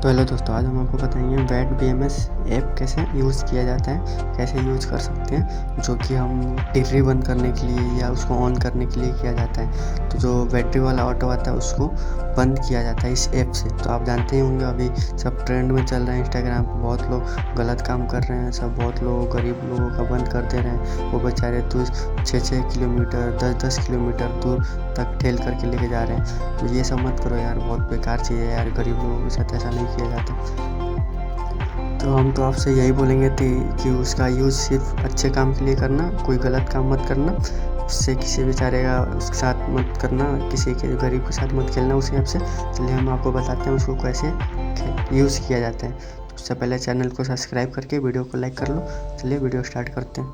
तो हेलो दोस्तों, आज हम आपको बताएंगे वेट BMS ऐप कैसे यूज़ किया जाता है, कैसे यूज़ कर सकते हैं, जो कि हम टिर्री बंद करने के लिए या उसको ऑन करने के लिए किया जाता है। तो जो बैटरी वाला ऑटो आता है उसको बंद किया जाता है इस ऐप से। तो आप जानते ही होंगे अभी सब ट्रेंड में चल रहा है, इंस्टाग्राम पर बहुत लोग गलत काम कर रहे हैं, सब बहुत लोग गरीब लोगों का बंद कर दे रहे हैं। वो बेचारे दूर 6-6 किलोमीटर 10-10 किलोमीटर दूर तक ठेल करके लेके जा रहे हैं। तो ये सब मत करो यार, बहुत बेकार चीज़ है यार, गरीब लोगों के साथ ऐसा नहीं किया जाता। तो हम तो आपसे यही बोलेंगे कि उसका यूज़ सिर्फ अच्छे काम के लिए करना, कोई गलत काम मत करना, उससे किसी बेचारे का उसके साथ मत करना, किसी के गरीब के साथ मत खेलना उस ऐप से। चलिए हम आपको बताते हैं उसको कैसे यूज़ किया जाता है। तो उससे पहले चैनल को सब्सक्राइब करके वीडियो को लाइक कर लो। चलिए वीडियो स्टार्ट करते हैं।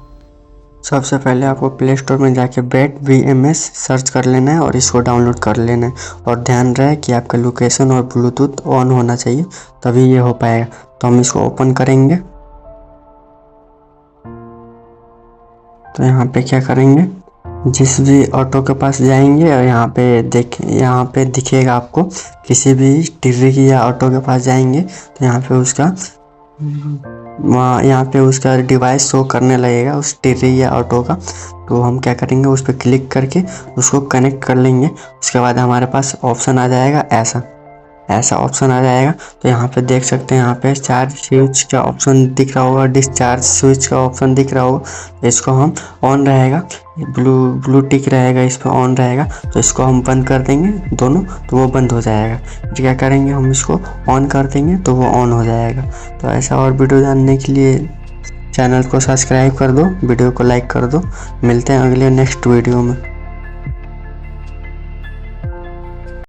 सबसे पहले आपको प्ले स्टोर में जाके वेट BMS सर्च कर लेना है और इसको डाउनलोड कर लेना है। और ध्यान रहे कि आपका लोकेशन और ब्लूटूथ ऑन होना चाहिए, तभी ये हो पाएगा। तो हम इसको ओपन करेंगे। तो यहाँ पे क्या करेंगे, जिस भी ऑटो के पास जाएंगे और यहाँ पे दिखेगा आपको, किसी भी टिर्री या ऑटो के पास जाएंगे तो यहाँ पे उसका डिवाइस शो करने लगेगा उस टिर्री या ऑटो का। तो हम क्या करेंगे, उस पर क्लिक करके उसको कनेक्ट कर लेंगे। उसके बाद हमारे पास ऑप्शन आ जाएगा ऐसा ऑप्शन आ जाएगा। तो यहाँ पे देख सकते हैं, यहाँ पे चार्ज स्विच का ऑप्शन दिख रहा होगा, डिस्चार्ज स्विच का ऑप्शन दिख रहा होगा। इसको हम ऑन रहेगा, ब्लू टिक रहेगा, इस पर ऑन रहेगा। तो इसको हम बंद कर देंगे दोनों, तो वो बंद हो जाएगा। फिर क्या करेंगे, हम इसको ऑन कर देंगे तो वो ऑन हो जाएगा। तो ऐसा और वीडियो जानने के लिए चैनल को सब्सक्राइब कर दो, वीडियो को लाइक कर दो। मिलते हैं अगले नेक्स्ट वीडियो में।